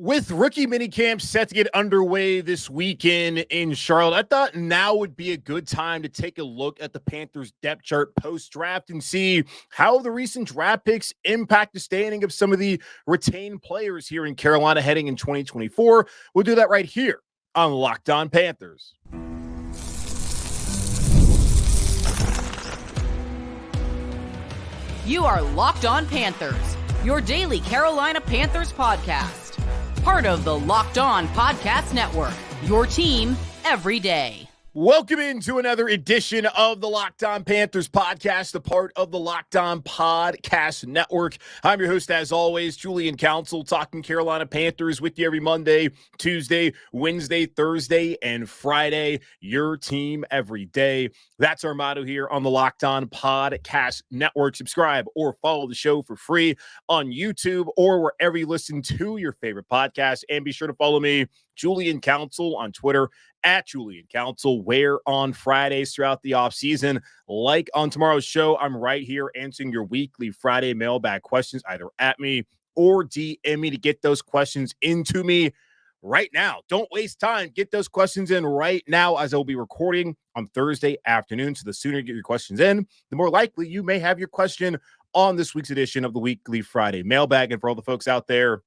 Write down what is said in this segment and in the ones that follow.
With rookie minicamp set to get underway this weekend in Charlotte, I thought now would be a good time to take a look at the Panthers depth chart post-draft and see how the recent draft picks impact the standing of some of the retained players here in Carolina heading in 2024. We'll do that right here on Locked On Panthers. You are Locked On Panthers, your daily Carolina Panthers podcast. Part of the Locked On Podcast Network, your team every day. Welcome into another edition of the Locked On Panthers podcast, a part of the Locked On Podcast Network. I'm your host, as always, Julian Council, talking Carolina Panthers with you every Monday, Tuesday, Wednesday, Thursday, and Friday. Your team every day. That's our motto here on the Locked On Podcast Network. Subscribe or follow the show for free on YouTube or wherever you listen to your favorite podcast. And be sure to follow me, Julian Council, on Twitter at Julian Council, where on Fridays throughout the offseason, like on tomorrow's show, I'm right here answering your weekly Friday mailbag questions, either at me or DM me to get those questions into me right now. Don't waste time. Get those questions in right now, as I'll be recording on Thursday afternoon. So the sooner you get your questions in, the more likely you may have your question on this week's edition of the weekly Friday mailbag. And for all the folks out there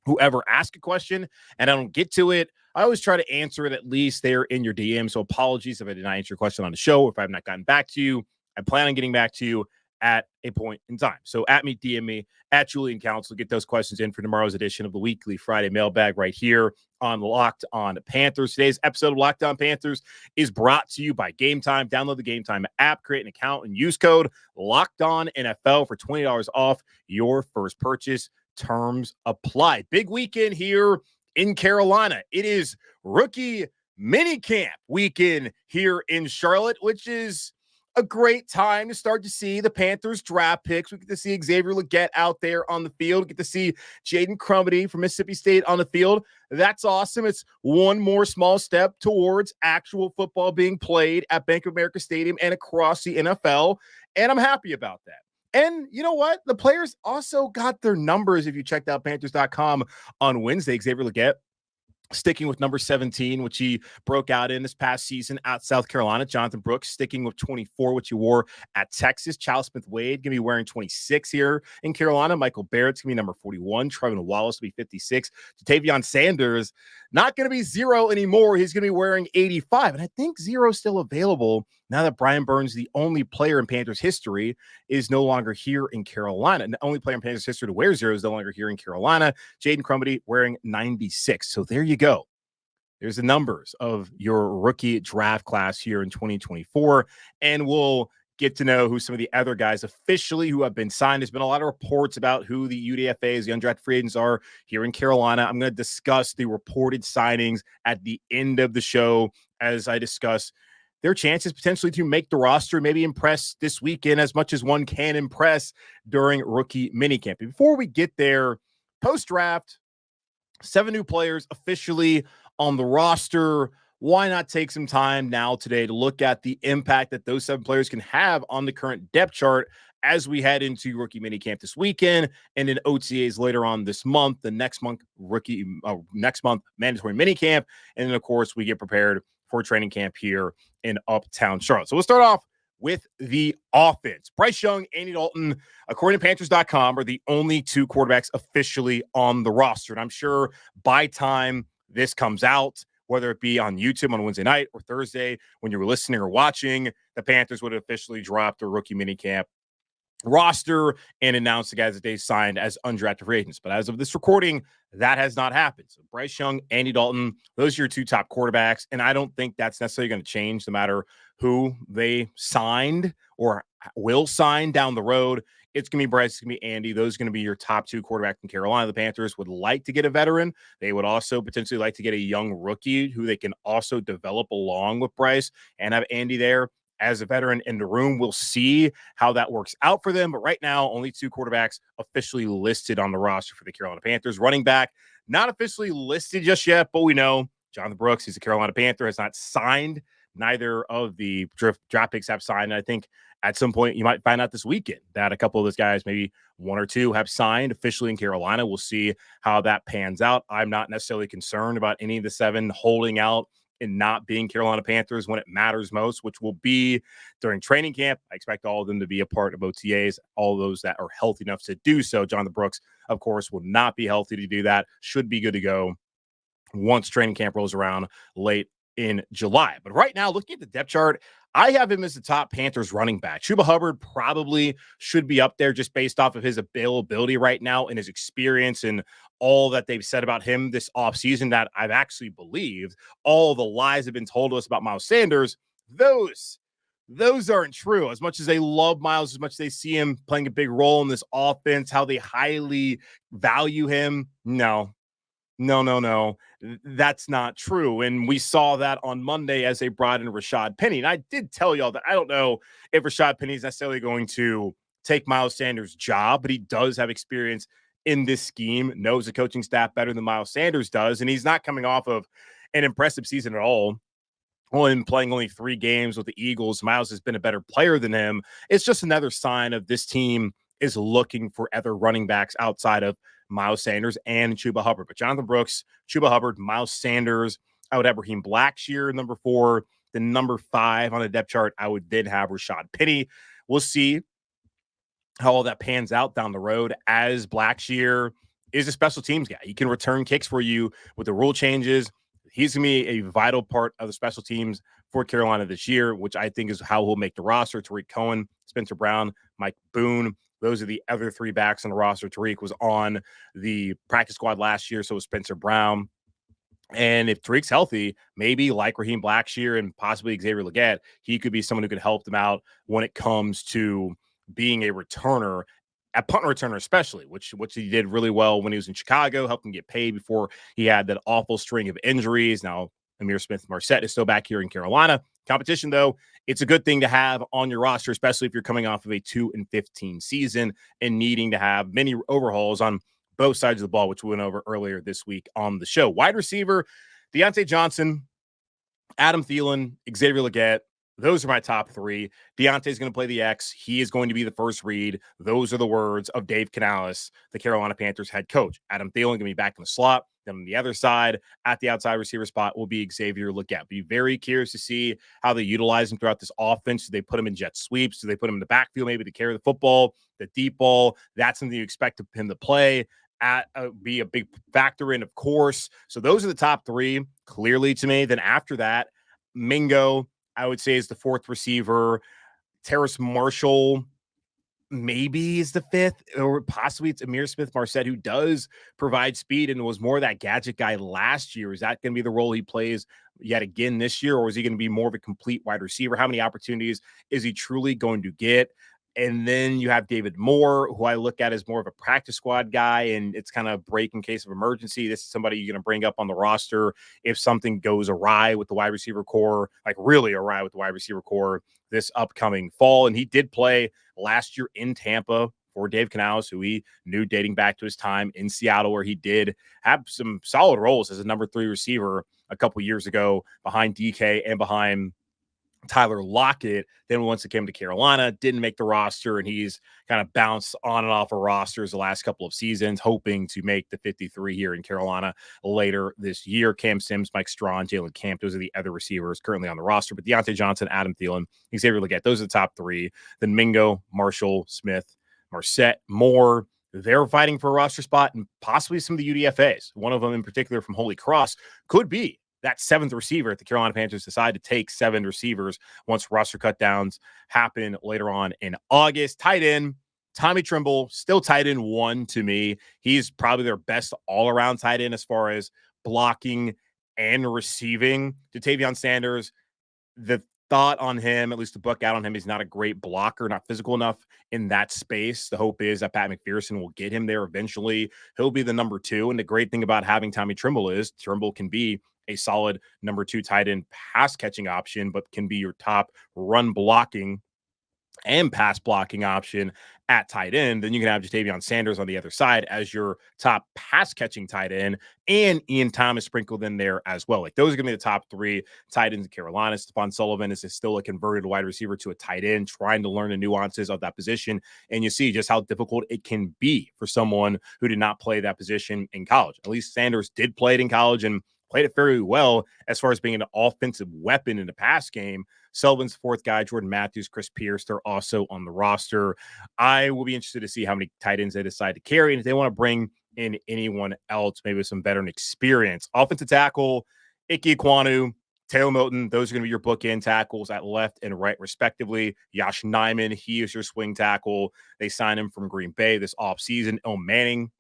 who ever ask a question and I don't get to it, I always try to answer it at least there in your DM. So apologies if I did not answer your question on the show. If I have not gotten back to you, I plan on getting back to you at a point in time. So at me, DM me, at Julian Council, get those questions in for tomorrow's edition of the weekly Friday mailbag right here on Locked On Panthers. Today's episode of Locked On Panthers is brought to you by Gametime. Download the Gametime app, create an account, and use code LOCKEDONNFL for $20 off your first purchase. Terms apply. Big weekend here in Carolina. It is rookie minicamp weekend here in Charlotte, which is a great time to start to see the Panthers draft picks. We get to see Xavier Legette out there on the field. We get to see Jaden Crumedy from Mississippi State on the field. That's awesome. It's one more small step towards actual football being played at Bank of America Stadium and across the NFL, and I'm happy about that. And you know what? The players also got their numbers. If you checked out Panthers.com on Wednesday, Xavier Legette sticking with number 17, which he broke out in this past season at South Carolina. Jonathan Brooks sticking with 24, which he wore at Texas. Chal Smith-Wade going to be wearing 26 here in Carolina. Michael Barrett's going to be number 41. Trevin Wallace will be 56. Tavion Sanders not going to be 0 anymore. He's going to be wearing 85. And I think 0 is still available now that Brian Burns, the only player in Panthers history, is no longer here in Carolina. And the only player in Panthers history to wear 0 is no longer here in Carolina. Jaden Crumedy wearing 96. So there you go. There's the numbers of your rookie draft class here in 2024. And we'll get to know who some of the other guys officially who have been signed. There's been a lot of reports about who the UDFAs, the undrafted free agents, are here in Carolina. I'm going to discuss the reported signings at the end of the show as I discuss their chances potentially to make the roster, maybe impress this weekend as much as one can impress during rookie minicamp. Before we get there, post-draft, 7 new players officially on the roster. Why not take some time now today to look at the impact that those 7 players can have on the current depth chart as we head into rookie minicamp this weekend and in OTAs later on this month, the next month mandatory minicamp, and then of course we get prepared for training camp here in Uptown Charlotte. So we'll start off with the offense. Bryce Young, Andy Dalton, according to Panthers.com, are the only 2 quarterbacks officially on the roster. And I'm sure by time this comes out, whether it be on YouTube on Wednesday night or Thursday, when you were listening or watching, the Panthers would have officially dropped their rookie minicamp roster and announced the guys that they signed as undrafted free agents. But as of this recording, that has not happened. So Bryce Young, Andy Dalton, those are your 2 top quarterbacks. And I don't think that's necessarily going to change no matter who they signed or will sign down the road. It's going to be Bryce, it's going to be Andy. Those are going to be your top 2 quarterbacks in Carolina. The Panthers would like to get a veteran. They would also potentially like to get a young rookie who they can also develop along with Bryce and have Andy there as a veteran in the room. We'll see how that works out for them. But right now, only 2 quarterbacks officially listed on the roster for the Carolina Panthers. Running back, not officially listed just yet, but we know Jonathan Brooks, he's a Carolina Panther, has not signed. Neither of the draft picks have signed. And I think at some point, you might find out this weekend that a couple of those guys, maybe one or two, have signed officially in Carolina. We'll see how that pans out. I'm not necessarily concerned about any of the 7 holding out and not being Carolina Panthers when it matters most, which will be during training camp. I expect all of them to be a part of OTAs, all those that are healthy enough to do so. Jonathan Brooks, of course, will not be healthy to do that. Should be good to go once training camp rolls around late in July. But right now, looking at the depth chart, I have him as the top Panthers running back. Chuba Hubbard probably should be up there just based off of his availability right now and his experience and all that they've said about him this offseason that I've actually believed. All the lies have been told to us about Miles Sanders. Those aren't true. As much as they love Miles, as much as they see him playing a big role in this offense, how they highly value him. No. That's not true. And we saw that on Monday as they brought in Rashad Penny. And I did tell y'all that I don't know if Rashad Penny is necessarily going to take Miles Sanders' job, but he does have experience in this scheme, knows the coaching staff better than Miles Sanders does. And he's not coming off of an impressive season at all. In playing only 3 games with the Eagles, Miles has been a better player than him. It's just another sign of this team is looking for other running backs outside of Miles Sanders and Chuba Hubbard. But Jonathan Brooks, Chuba Hubbard, Miles Sanders, I would have Raheem Blackshear, number 4. The number 5 on the depth chart, I would then have Rashad Penny. We'll see how all that pans out down the road, as Blackshear is a special teams guy. He can return kicks for you with the rule changes. He's going to be a vital part of the special teams for Carolina this year, which I think is how he'll make the roster. Tariq Cohen, Spencer Brown, Mike Boone. Those are the other 3 backs on the roster. Tariq was on the practice squad last year, so was Spencer Brown. And if Tariq's healthy, maybe like Raheem Blackshear and possibly Xavier Legette, he could be someone who could help them out when it comes to being a returner, a punt returner especially, which he did really well when he was in Chicago, helped him get paid before he had that awful string of injuries. Now, Amir Smith-Marset is still back here in Carolina. Competition, though, it's a good thing to have on your roster, especially if you're coming off of a 2-15 season and needing to have many overhauls on both sides of the ball, which we went over earlier this week on the show. Wide receiver, Deontay Johnson, Adam Thielen, Xavier Legette. Those are my top 3. Deontay's going to play the X. He is going to be the first read. Those are the words of Dave Canales, the Carolina Panthers head coach. Adam Thielen going to be back in the slot. Then on the other side, at the outside receiver spot, will be Xavier Legette. Be very curious to see how they utilize him throughout this offense. Do they put him in jet sweeps? Do they put him in the backfield maybe to carry the football, the deep ball? That's something you expect him to play. Be a big factor in, of course. So those are the top 3 clearly to me. Then after that, Mingo, I would say, is the 4th receiver. Terrace Marshall maybe is the 5th, or possibly it's Amir Smith-Marset, who does provide speed and was more that gadget guy last year. Is that going to be the role he plays yet again this year, or is he going to be more of a complete wide receiver? How many opportunities is he truly going to get? And then you have David Moore, who I look at as more of a practice squad guy, and it's kind of break in case of emergency. This is somebody you're going to bring up on the roster if something goes awry with the wide receiver core, like really awry with the wide receiver core this upcoming fall. And he did play last year in Tampa for Dave Canales, who he knew dating back to his time in Seattle, where he did have some solid roles as a number 3 receiver a couple years ago behind DK and behind Tyler Lockett. Then once it came to Carolina, didn't make the roster, and he's kind of bounced on and off of rosters the last couple of seasons, hoping to make the 53 here in Carolina later this year. Cam Sims, Mike Strawn, Jalen Camp, those are the other receivers currently on the roster. But Deontay Johnson, Adam Thielen, Xavier Legette, those are the top 3. Then Mingo, Marshall, Smith, Marset, Moore. They're fighting for a roster spot, and possibly some of the UDFAs. One of them in particular from Holy Cross could be that 7th receiver if the Carolina Panthers decide to take 7 receivers once roster cutdowns happen later on in August. Tight end, Tommy Tremble, still tight end 1 to me. He's probably their best all-around tight end as far as blocking and receiving. Jatavion Sanders, the thought on him, at least the book out on him, he's not a great blocker, not physical enough in that space. The hope is that Pat McPherson will get him there eventually. He'll be the number 2. And the great thing about having Tommy Tremble is Tremble can be a solid number 2 tight end pass catching option, but can be your top run blocking and pass blocking option at tight end, then you can have Jatavion Sanders on the other side as your top pass-catching tight end, and Ian Thomas sprinkled in there as well. Like, those are going to be the top three tight ends in Carolina. Stephon Sullivan is still a converted wide receiver to a tight end, trying to learn the nuances of that position. And you see just how difficult it can be for someone who did not play that position in college. At least Sanders did play it in college and played it very well as far as being an offensive weapon in the pass game. Sullivan's fourth guy, Jordan Matthews, Chris Pierce, they're also on the roster. I will be interested to see how many tight ends they decide to carry, and if they want to bring in anyone else, maybe with some veteran experience. Offensive tackle, Ike Ekwonu, Taylor Milton, those are going to be your bookend tackles at left and right, respectively. Yosh Nijman, he is your swing tackle. They signed him from Green Bay this offseason. El Manning,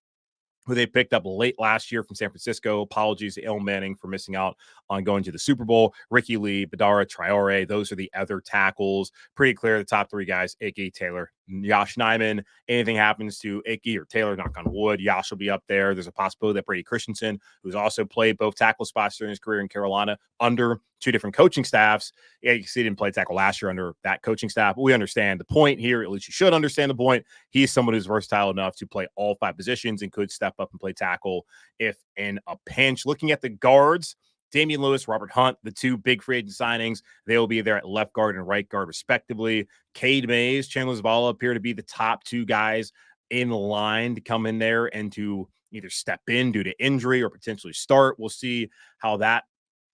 who they picked up late last year from San Francisco. Apologies to El Manning for missing out on going to the Super Bowl. Ricky Lee, Badara Traore, those are the other tackles. Pretty clear, the top three guys, Ike, Taylor, Yosh Nijman. Anything happens to Ike or Taylor, knock on wood, Yosh will be up there. There's a possibility that Brady Christensen, who's also played both tackle spots during his career in Carolina under two different coaching staffs. Yeah, you see, he didn't play tackle last year under that coaching staff, but we understand the point here. At least you should understand the point. He's someone who's versatile enough to play all five positions and could step up and play tackle if in a pinch. Looking at the guards, Damian Lewis, Robert Hunt, the two big free agent signings, they will be there at left guard and right guard, respectively. Cade Mays, Chandler Zavala appear to be the top two guys in line to come in there and to either step in due to injury or potentially start. We'll see how that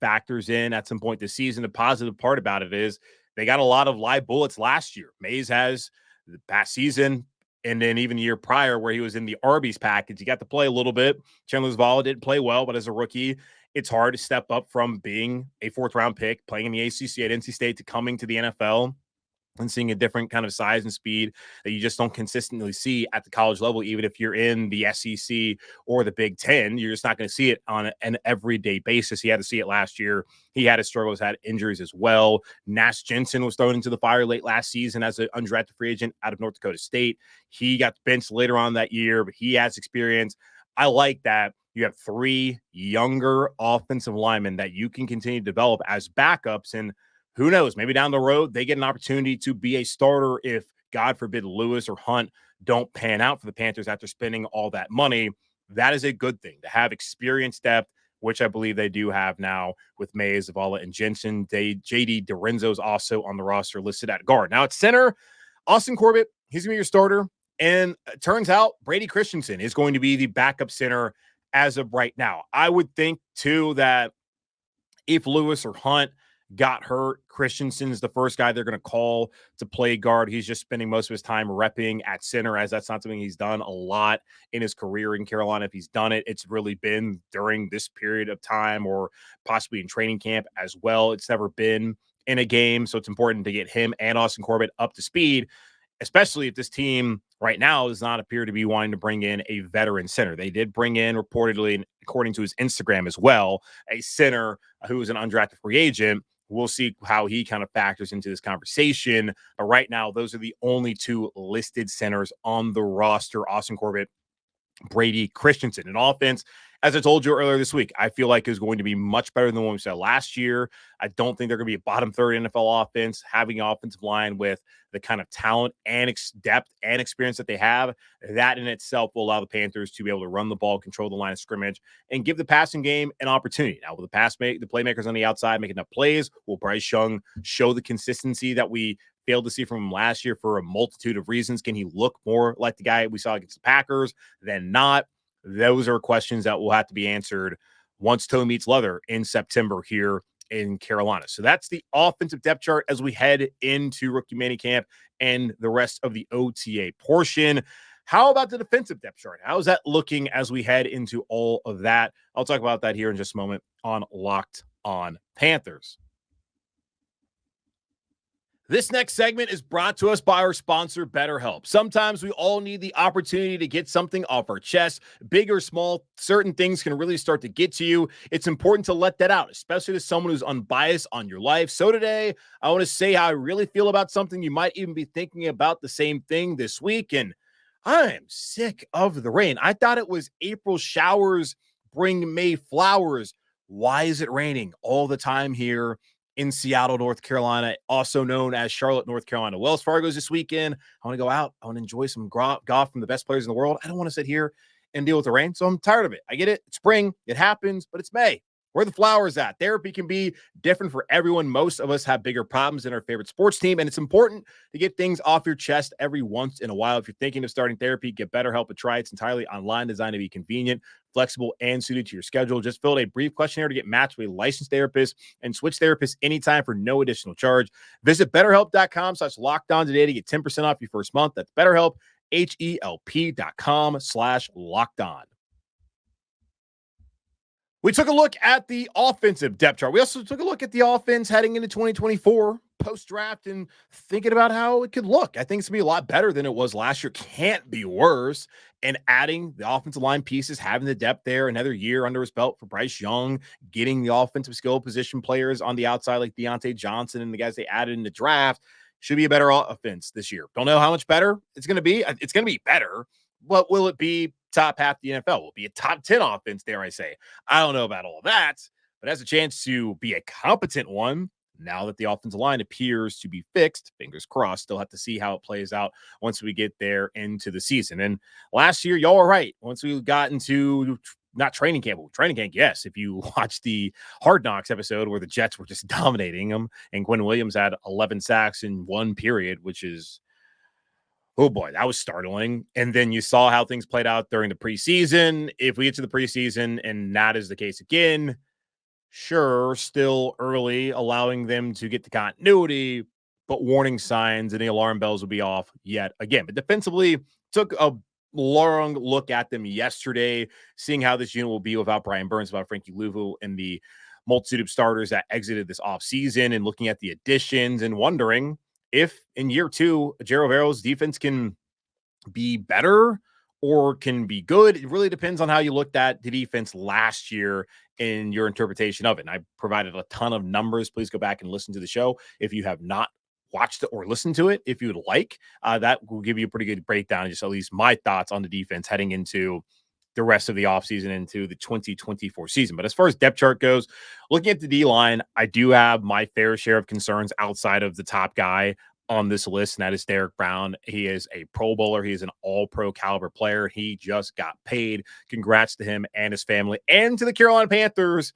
factors in at some point this season. The positive part about it is they got a lot of live bullets last year. Mays has the past season, and then even the year prior where he was in the Arby's package, he got to play a little bit. Chandler Zavala didn't play well, but as a rookie, it's hard to step up from being a fourth-round pick, playing in the ACC at NC State, to coming to the NFL and seeing a different kind of size and speed that you just don't consistently see at the college level. Even if you're in the SEC or the Big Ten, you're just not going to see it on an everyday basis. He had to see it last year. He had his struggles, had injuries as well. Nash Jensen was thrown into the fire late last season as an undrafted free agent out of North Dakota State. He got benched later on that year, but he has experience. I like that you have three younger offensive linemen that you can continue to develop as backups. And who knows, maybe down the road, they get an opportunity to be a starter if, God forbid, Lewis or Hunt don't pan out for the Panthers after spending all that money. That is a good thing to have experience depth, which I believe they do have now with Mays, Zavala, and Jensen. J.D. Dorenzo is also on the roster listed at guard. Now at center, Austin Corbett, he's going to be your starter. And it turns out Brady Christensen is going to be the backup center as of right now. I would think, too, that if Lewis or Hunt got hurt, Christensen's the first guy they're going to call to play guard. He's just spending most of his time repping at center, as that's not something he's done a lot in his career in Carolina. If he's done it, it's really been during this period of time or possibly in training camp as well. It's never been in a game, so it's important to get him and Austin Corbett up to speed, especially if this team right now does not appear to be wanting to bring in a veteran center. They did bring in, reportedly, according to his Instagram as well, a center who is an undrafted free agent. We'll see how he kind of factors into this conversation. But right now, those are the only two listed centers on the roster: Austin Corbett, Brady Christensen. In offense, as I told you earlier this week, I feel like is going to be much better than what we saw last year. I don't think they're going to be a bottom third NFL offense. Having an offensive line with the kind of talent and depth and experience that they have, that in itself will allow the Panthers to be able to run the ball, control the line of scrimmage, and give the passing game an opportunity. Now, will the playmakers on the outside make enough plays? Will Bryce Young show the consistency that we failed to see from him last year for a multitude of reasons? Can he look more like the guy we saw against the Packers than not? Those are questions that will have to be answered once toe meets leather in September here in Carolina. So that's the offensive depth chart as we head into rookie minicamp and the rest of the OTA portion. How about the defensive depth chart? How is that looking as we head into all of that? I'll talk about that here in just a moment on Locked On Panthers. This next segment is brought to us by our sponsor, BetterHelp. Sometimes we all need the opportunity to get something off our chest. Big or small, certain things can really start to get to you. It's important to let that out, especially to someone who's unbiased on your life. So today, I want to say how I really feel about something. You might even be thinking about the same thing this week, and I am sick of the rain. I thought it was April showers bring May flowers. Why is it raining all the time here in Seattle, North Carolina, also known as Charlotte, North Carolina. Wells Fargo's this weekend. I want to go out. I want to enjoy some golf from the best players in the world. I don't want to sit here and deal with the rain, so I'm tired of it. I get it. It's spring. It happens, but it's May. Where the flowers at? Therapy can be different for everyone. Most of us have bigger problems than our favorite sports team, and it's important to get things off your chest every once in a while. If you're thinking of starting therapy, get BetterHelp a try. It's entirely online, designed to be convenient, flexible, and suited to your schedule. Just fill out a brief questionnaire to get matched with a licensed therapist and switch therapists anytime for no additional charge. Visit BetterHelp.com/LockedOn today to get 10% off your first month. That's BetterHelp, HELP.com/LockedOn. We took a look at the offensive depth chart. We also took a look at the offense heading into 2024 post-draft and thinking about how it could look. I think it's going to be a lot better than it was last year. Can't be worse. And adding the offensive line pieces, having the depth there, another year under his belt for Bryce Young, getting the offensive skill position players on the outside like Deontay Johnson and the guys they added in the draft should be a better offense this year. Don't know how much better it's going to be. It's going to be better. But will it be top half the NFL? Will it be a top 10 offense, dare I say? I don't know about all of that, but has a chance to be a competent one now that the offensive line appears to be fixed. Fingers crossed. Still have to see how it plays out once we get there into the season. And last year, y'all were right. Once we got into not training camp, but training camp, yes. If you watch the Hard Knocks episode where the Jets were just dominating them and Quinn Williams had 11 sacks in one period, which is, oh boy, that was startling. And then you saw how things played out during the preseason. If we get to the preseason and that is the case again, sure, still early, allowing them to get the continuity, but warning signs and the alarm bells will be off yet again. But defensively, took a long look at them yesterday, seeing how this unit will be without Brian Burns, without Frankie Louvu, and the multitude of starters that exited this offseason, and looking at the additions and wondering if in year two, Jero Vero's defense can be better or can be good. It really depends on how you looked at the defense last year in your interpretation of it. And I provided a ton of numbers. Please go back and listen to the show if you have not watched it or listened to it. If you would like, that will give you a pretty good breakdown, just at least my thoughts on the defense heading into the rest of the offseason into the 2024 season. But as far as depth chart goes, looking at the D-line, I do have my fair share of concerns outside of the top guy on this list, and that is Derek Brown. He is a Pro Bowler. He is an all-pro caliber player. He just got paid. Congrats to him and his family and to the Carolina Panthers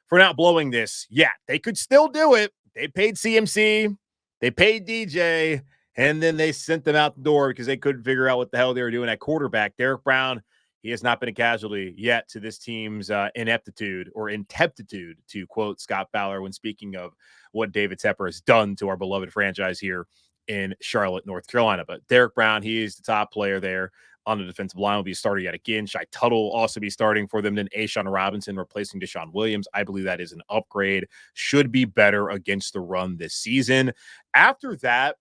for not blowing this yet. They could still do it. They paid CMC. They paid DJ, and then they sent them out the door because they couldn't figure out what the hell they were doing at quarterback. Derek Brown, he has not been a casualty yet to this team's ineptitude, to quote Scott Fowler when speaking of what David Tepper has done to our beloved franchise here in Charlotte, North Carolina. But Derek Brown, he is the top player there on the defensive line, will be a starter yet again. Shai Tuttle will also be starting for them. Then A'Shawn Robinson replacing Deshaun Williams. I believe that is an upgrade. Should be better against the run this season. After that,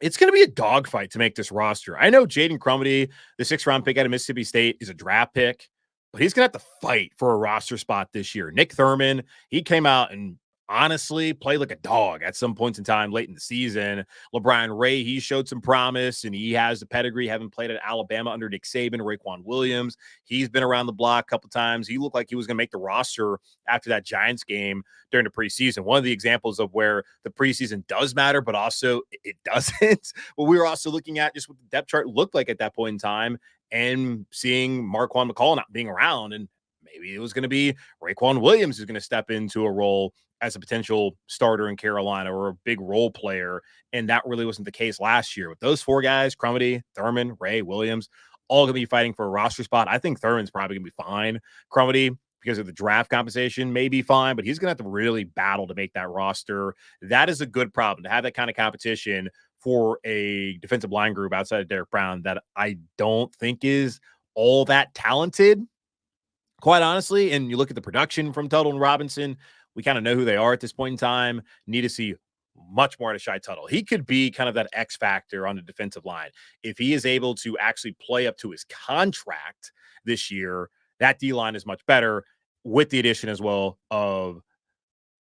it's going to be a dogfight to make this roster. I know Jaden Crumedy, the 6th-round pick out of Mississippi State, is a draft pick, but he's going to have to fight for a roster spot this year. Nick Thurman, he came out and honestly played like a dog at some points in time late in the season. LeBron Ray, he showed some promise, and he has the pedigree, having played at Alabama under Nick Saban. Raekwon Williams, he's been around the block a couple times. He looked like he was going to make the roster after that Giants game during the preseason. One of the examples of where the preseason does matter, but also it doesn't. But we were also looking at just what the depth chart looked like at that point in time and seeing Marquand McCall not being around, and maybe it was going to be Raekwon Williams who's going to step into a role as a potential starter in Carolina or a big role player. And that really wasn't the case last year. With those 4 guys, Crumedy, Thurman, Ray, Williams, all going to be fighting for a roster spot. I think Thurman's probably going to be fine. Crumedy, because of the draft compensation, may be fine, but he's going to have to really battle to make that roster. That is a good problem, to have that kind of competition for a defensive line group outside of Derek Brown that I don't think is all that talented, quite honestly. And you look at the production from Tuttle and Robinson, we kind of know who they are at this point in time. Need to see much more out of Shai Tuttle. He could be kind of that X factor on the defensive line. If he is able to actually play up to his contract this year, that D-line is much better, with the addition as well of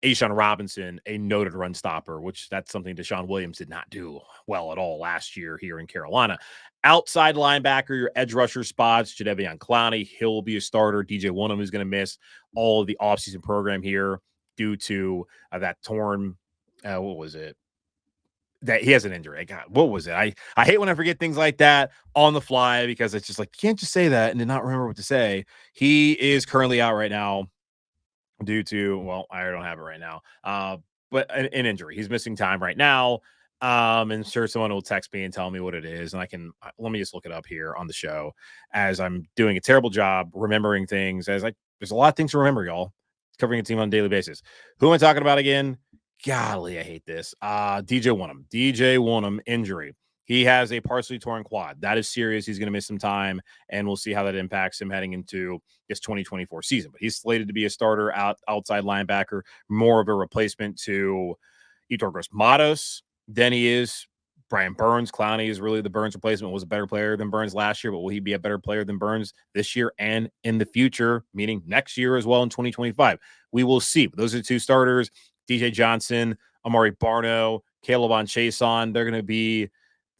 A'Shawn Robinson, a noted run stopper, which that's something Deshaun Williams did not do well at all last year here in Carolina. Outside linebacker, your edge rusher spots, Jadeveon Clowney, he'll be a starter. DJ Wonnum is going to miss all of the offseason program here due to that torn, what was it? That he has an injury. God, what was it? I hate when I forget things like that on the fly because it's just like, you can't just say that and then not remember what to say. He is currently out right now due to, well, I don't have it right now, but an injury. He's missing time right now. And sure, someone will text me and tell me what it is, and I can let me just look it up here on the show as I'm doing a terrible job remembering things. There's a lot of things to remember, y'all. Covering a team on a daily basis. Who am I talking about again? Golly, I hate this. DJ Wonnum injury. He has a partially torn quad. That is serious. He's going to miss some time, and we'll see how that impacts him heading into this 2024 season. But he's slated to be a starter outside linebacker, more of a replacement to Yetur Gross-Matos than he is Brian Burns. Clowney is really the Burns replacement, was a better player than Burns last year, but will he be a better player than Burns this year and in the future, meaning next year as well in 2025? We will see. But those are the two starters, DJ Johnson, Amari Barno, Caleb on Chason. They're going to be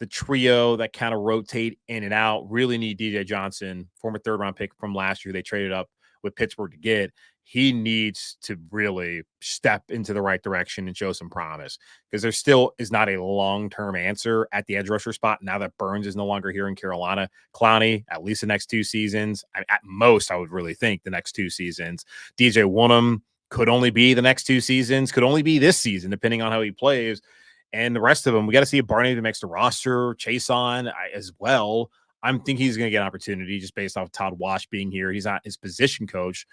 the trio that kind of rotate in and out. Really need DJ Johnson, former third-round pick from last year. They traded up with Pittsburgh to get. He needs to really step into the right direction and show some promise because there still is not a long-term answer at the edge rusher spot now that Burns is no longer here in Carolina. Clowney, at least the next 2 seasons. At most, I would really think the next 2 seasons. DJ Wonnum could only be the next 2 seasons, could only be this season, depending on how he plays. And the rest of them, we got to see if Barney makes the roster, Chason as well. I'm thinking he's going to get an opportunity just based off Todd Wash being here. He's not his position coach,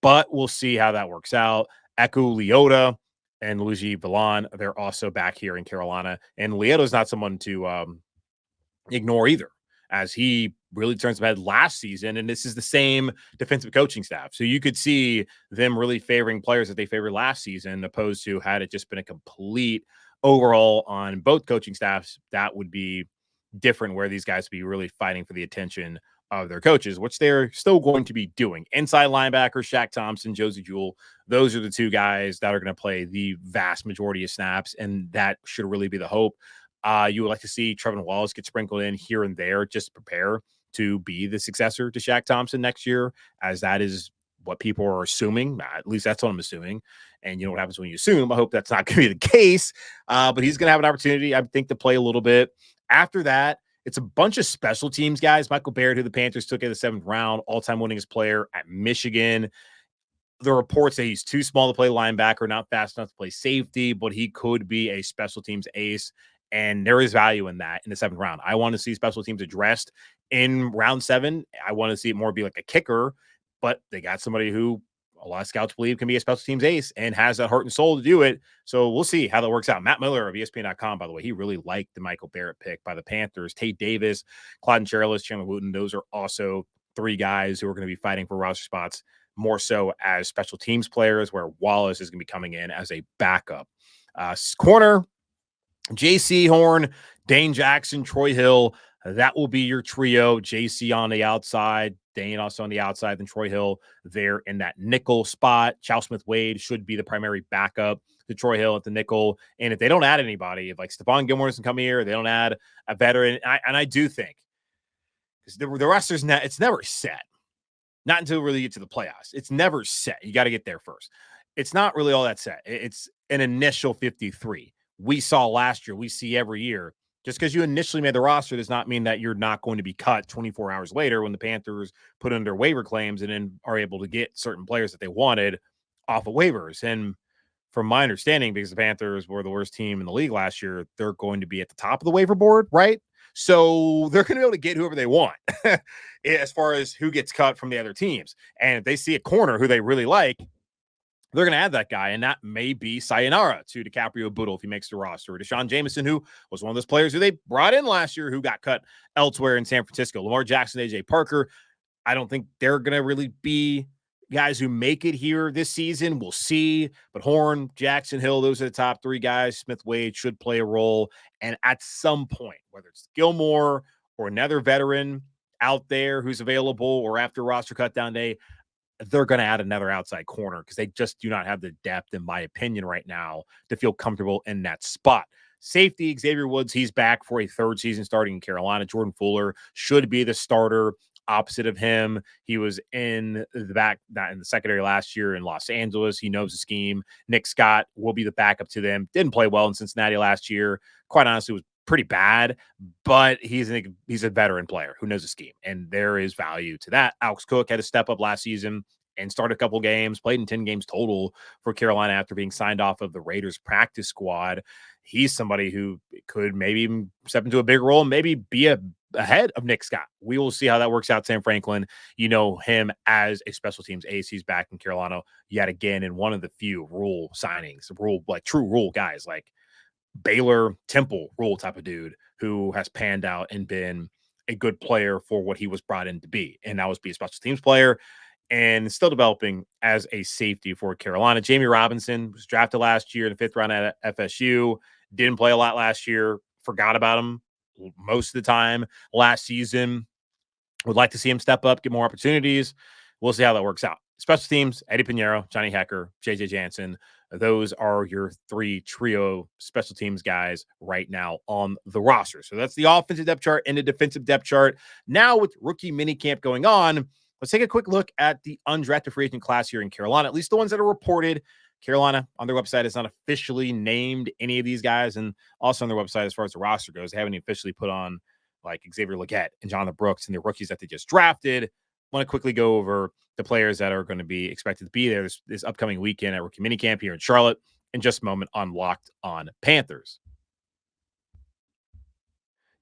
but we'll see how that works out. Eku Leota and Luigi Villan, they're also back here in Carolina. And Leota's not someone to ignore either, as he really turned some head last season. And this is the same defensive coaching staff. So you could see them really favoring players that they favored last season, opposed to had it just been a complete overall on both coaching staffs, that would be different, where these guys would be really fighting for the attention of their coaches, which they're still going to be doing. Inside linebacker, Shaq Thompson, Josie Jewell, those are the 2 guys that are going to play the vast majority of snaps, and that should really be the hope. You would like to see Trevin Wallace get sprinkled in here and there just to prepare to be the successor to Shaq Thompson next year, as that is what people are assuming. At least that's what I'm assuming. And you know what happens when you assume. I hope that's not going to be the case. But he's going to have an opportunity, I think, to play a little bit. After that, it's a bunch of special teams guys. Michael Barrett, who the Panthers took in the 7th round, all-time winningest player at Michigan. The reports say he's too small to play linebacker, not fast enough to play safety, but he could be a special teams ace. And there is value in that in the 7th round. I want to see special teams addressed in round 7. I want to see it more be like a kicker, but they got somebody who a lot of scouts believe can be a special teams ace and has that heart and soul to do it. So we'll see how that works out. Matt Miller of ESPN.com, by the way, he really liked the Michael Barrett pick by the Panthers. Tate Davis, Clyde Cherilus, Chandler Wooten, those are also 3 guys who are going to be fighting for roster spots more so as special teams players, where Wallace is going to be coming in as a backup. Corner, JC Horn, Dane Jackson, Troy Hill. That will be your trio. JC on the outside, Dane also on the outside, then Troy Hill there in that nickel spot. Chow Smith-Wade should be the primary backup to Troy Hill at the nickel. And if they don't add anybody, if like Stephon Gilmore doesn't come here, they don't add a veteran. And I do think, because the roster's it's never set. Not until we really get to the playoffs. It's never set. You got to get there first. It's not really all that set. It's an initial 53. We saw last year, we see every year. Just because you initially made the roster does not mean that you're not going to be cut 24 hours later when the Panthers put in their waiver claims and then are able to get certain players that they wanted off of waivers. And from my understanding, because the Panthers were the worst team in the league last year, they're going to be at the top of the waiver board, right? So they're going to be able to get whoever they want as far as who gets cut from the other teams. And if they see a corner who they really like, they're going to add that guy, and that may be sayonara to DiCaprio Boodle if he makes the roster. Or Deshaun Jameson, who was one of those players who they brought in last year who got cut elsewhere in San Francisco. Lamar Jackson, AJ Parker, I don't think they're going to really be guys who make it here this season. We'll see. But Horn, Jackson, Hill, those are the top 3 guys. Smith-Wade should play a role. And at some point, whether it's Gilmore or another veteran out there who's available or after roster cutdown day, they're going to add another outside corner because they just do not have the depth, in my opinion, right now to feel comfortable in that spot. Safety, Xavier Woods, he's back for a 3rd season starting in Carolina. Jordan Fuller should be the starter opposite of him. He was in the secondary last year in Los Angeles. He knows the scheme. Nick Scott will be the backup to them. Didn't play well in Cincinnati last year. Quite honestly, was pretty bad, but he's a veteran player who knows the scheme, and there is value to that. Alex Cook had to step up last season and started a couple games, played in 10 games total for Carolina after being signed off of the Raiders practice squad. He's somebody who could maybe even step into a big role, maybe be ahead of Nick Scott. We will see how that works out. Sam Franklin, you know him as a special teams ace. He's back in Carolina yet again in one of the few rule signings, true rule guys like Baylor Temple rule type of dude who has panned out and been a good player for what he was brought in to be. And that was be a special teams player and still developing as a safety for Carolina. Jamie Robinson was drafted last year in the 5th round at FSU. Didn't play a lot last year. Forgot about him most of the time last season. Would like to see him step up, get more opportunities. We'll see how that works out. Special teams, Eddie Pinheiro, Johnny Hecker, JJ Jansen. Those are your 3 trio special teams guys right now on the roster. So that's the offensive depth chart and the defensive depth chart. Now with rookie minicamp going on, let's take a quick look at the undrafted free agent class here in Carolina, at least the ones that are reported. Carolina on their website has not officially named any of these guys. And also on their website, as far as the roster goes, they haven't officially put on like Xavier Legette and Jonathan Brooks and the rookies that they just drafted. Want to quickly go over the players that are going to be expected to be there this upcoming weekend at rookie minicamp here in Charlotte in just a moment on Locked On Panthers.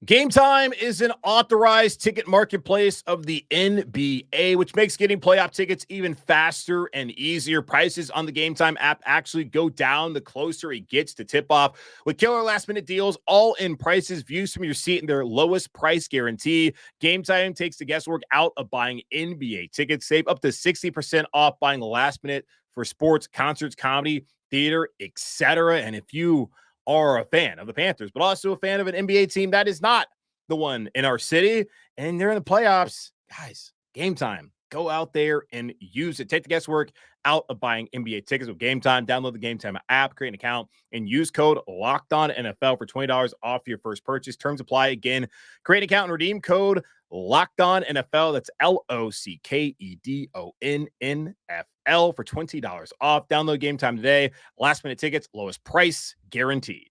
Gametime is an authorized ticket marketplace of the NBA, which makes getting playoff tickets even faster and easier. Prices on the Gametime app actually go down the closer it gets to tip-off. With killer last-minute deals, all-in prices, views from your seat, and their lowest price guarantee, Gametime takes the guesswork out of buying NBA tickets. Save up to 60% off buying last minute for sports, concerts, comedy, theater, etc. And if you are a fan of the Panthers, but also a fan of an NBA team that is not the one in our city, and they're in the playoffs, guys, Gametime. Go out there and use it. Take the guesswork out of buying NBA tickets with Gametime. Download the Gametime app, create an account, and use code LOCKEDONNFL for $20 off your first purchase. Terms apply. Again, create an account and redeem code LOCKEDONNFL. That's LOCKEDONNFL for $20 off. Download Gametime today. Last minute tickets, lowest price guaranteed.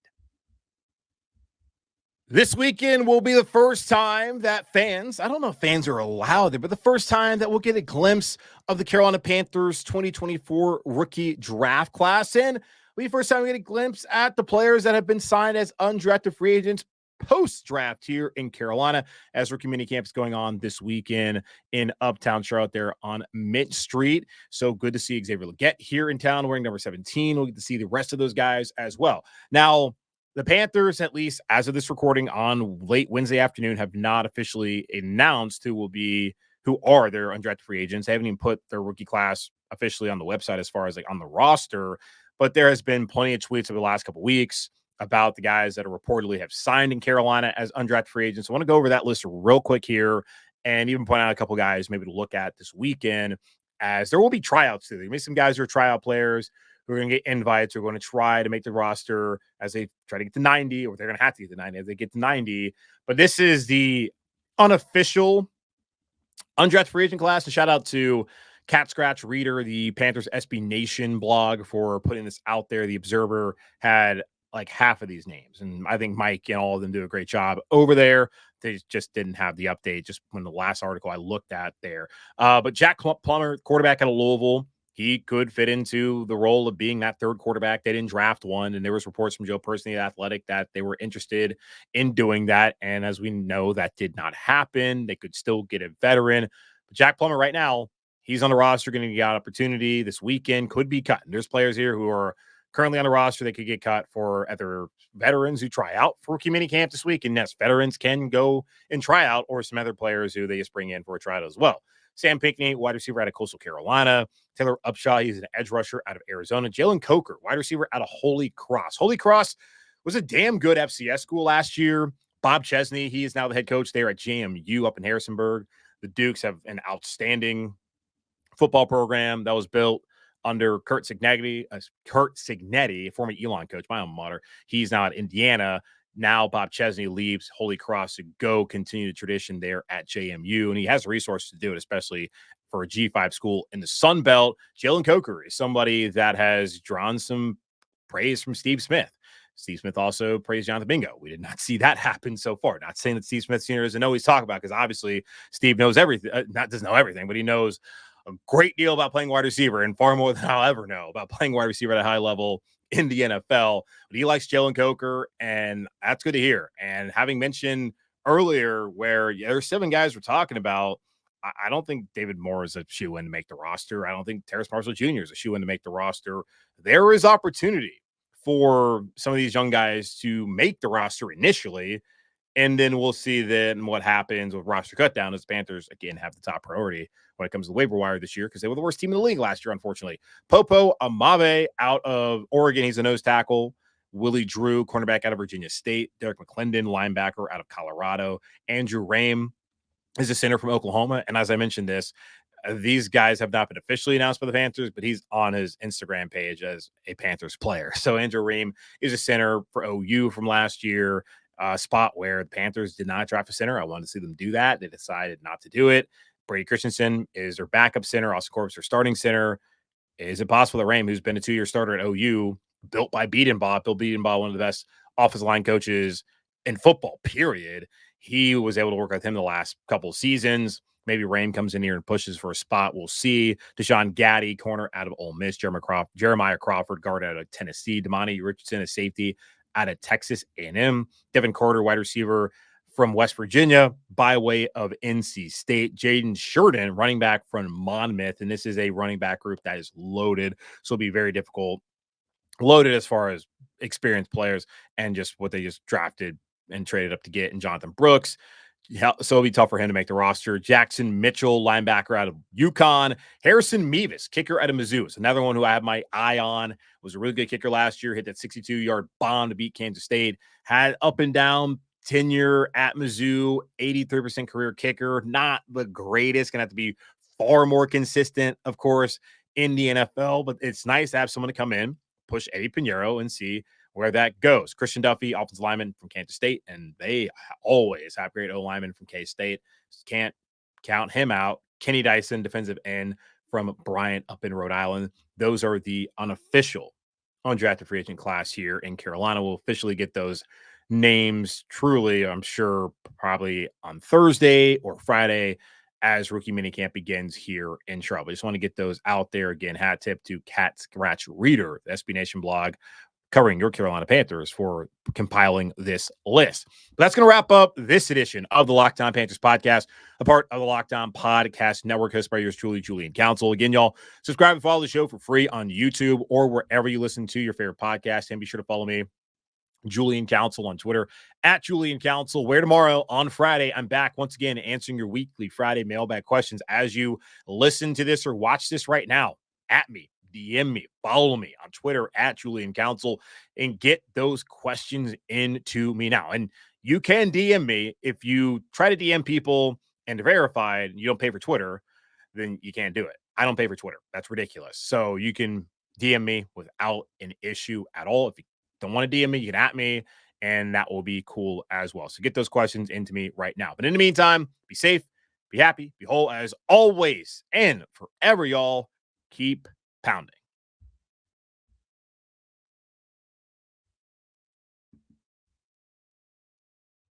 This weekend will be the first time that fans, I don't know if fans are allowed there, but the first time that we'll get a glimpse of the Carolina Panthers 2024 rookie draft class. And it'll be the first time we get a glimpse at the players that have been signed as undrafted free agents post-draft here in Carolina as rookie minicamp is going on this weekend in Uptown Charlotte there on Mint Street. So good to see Xavier Legette here in town wearing number 17. We'll get to see the rest of those guys as well. Now, the Panthers, at least as of this recording on late Wednesday afternoon, have not officially announced who are their undrafted free agents. They haven't even put their rookie class officially on the website as far as like on the roster, but there has been plenty of tweets over the last couple of weeks about the guys that are reportedly have signed in Carolina as undrafted free agents. I want to go over that list real quick here and even point out a couple guys maybe to look at this weekend, as there will be tryouts too. There may be some guys who are tryout players who are going to get invites, who are going to try to make the roster as they try to get to 90, or they're going to have to get to 90 as they get to 90. But this is the unofficial undrafted free agent class. And shout out to Cat Scratch Reader, the Panthers SB Nation blog, for putting this out there. The Observer had like half of these names, and I think Mike and all of them do a great job over there. They just didn't have the update just when the last article I looked at there. But Jack Plummer, quarterback out of Louisville, he could fit into the role of being that third quarterback. They didn't draft one, and there was reports from Joe Personally at Athletic that they were interested in doing that. And as we know, that did not happen. They could still get a veteran. But Jack Plummer right now, he's on the roster, going to get an opportunity this weekend, could be cut. And there's players here who are currently on the roster that could get cut for other veterans who try out for rookie minicamp this week. And yes, veterans can go and try out, or some other players who they just bring in for a tryout as well. Sam Pinckney, wide receiver out of Coastal Carolina. Taylor Upshaw, he's an edge rusher out of Arizona. Jalen Coker, wide receiver out of Holy Cross. Holy Cross was a damn good FCS school last year. Bob Chesney, he is now the head coach there at JMU up in Harrisonburg. The Dukes have an outstanding football program that was built under Kurt Cignetti, former Elon coach, my alma mater. He's now at Indiana. Now Bob Chesney leaves Holy Cross to go continue the tradition there at JMU, and he has the resources to do it, especially for a G5 school in the Sun Belt. Jalen Coker is somebody that has drawn some praise from Steve Smith. Steve Smith also praised Jonathan Bingo. We did not see that happen so far. Not saying that Steve Smith Sr. doesn't know what he's talking about, because obviously Steve knows everything. Doesn't know everything, but he knows a great deal about playing wide receiver, and far more than I'll ever know about playing wide receiver at a high level in the NFL. But he likes Jalen Coker, and that's good to hear. And having mentioned earlier where there's 7 guys we're talking about, I don't think David Moore is a shoe-in to make the roster. I don't think Terrace Marshall Jr. is a shoe-in to make the roster. There is opportunity for some of these young guys to make the roster initially, and then we'll see then what happens with roster cutdown, as Panthers, again, have the top priority when it comes to the waiver wire this year, because they were the worst team in the league last year, unfortunately. Popo Amave out of Oregon, he's a nose tackle. Willie Drew, cornerback out of Virginia State. Derek McClendon, linebacker out of Colorado. Andrew Rame is a center from Oklahoma. And as I mentioned these guys have not been officially announced by the Panthers, but he's on his Instagram page as a Panthers player. So Andrew Rame is a center for OU from last year, spot where the Panthers did not draft a center. I wanted to see them do that. They decided not to do it. Brady Christensen is their backup center. Austin Corbs, their starting center. Is it possible that Rame, who's been a 2-year starter at OU, built by Biedenbaugh, Bill Biedenbaugh, one of the best offensive line coaches in football, period, he was able to work with him the last couple of seasons. Maybe Rame comes in here and pushes for a spot. We'll see. Deshaun Gaddy, corner out of Ole Miss. Jeremiah Crawford, guard out of Tennessee. Damani Richardson, a safety out of Texas A&M. Devin Carter, wide receiver from West Virginia by way of NC State. Jaden Sheridan, running back from Monmouth. And this is a running back group that is loaded, so it'll be very difficult. Loaded as far as experienced players and just what they just drafted and traded up to get in Jonathan Brooks. Yeah, so it'll be tough for him to make the roster. Jackson Mitchell, linebacker out of UConn. Harrison Mevis, kicker out of Mizzou. It's another one who I have my eye on. Was a really good kicker last year. Hit that 62-yard bomb to beat Kansas State. Had up and down tenure at Mizzou. 83% career kicker. Not the greatest. Going to have to be far more consistent, of course, in the NFL. But it's nice to have someone to come in, push Eddie Pinheiro, and see where that goes. Christian Duffy, offensive lineman from Kansas State, and they always have great O-linemen from K-State. Can't count him out. Kenny Dyson, defensive end from Bryant up in Rhode Island. Those are the unofficial undrafted free agent class here in Carolina. We'll officially get those names truly, I'm sure, probably on Thursday or Friday as rookie minicamp begins here in Charlotte. I just want to get those out there. Again, hat tip to Cat Scratch Reader, the SB Nation blog, covering your Carolina Panthers, for compiling this list. But that's going to wrap up this edition of the Locked On Panthers podcast, a part of the Locked On Podcast Network, hosted by yours truly, Julian Council. Again, y'all, subscribe and follow the show for free on YouTube or wherever you listen to your favorite podcast. And be sure to follow me, Julian Council, on Twitter, at Julian Council, where tomorrow on Friday, I'm back once again answering your weekly Friday mailbag questions. As you listen to this or watch this right now, at me, DM me, follow me on Twitter at Julian Council, and get those questions into me now. And you can DM me. If you try to DM people and to verify and you don't pay for Twitter, then you can't do it. I don't pay for Twitter. That's ridiculous. So you can DM me without an issue at all. If you don't want to DM me, you can at me, and that will be cool as well. So get those questions into me right now. But in the meantime, be safe, be happy, be whole as always, and forever, y'all, keep pounding.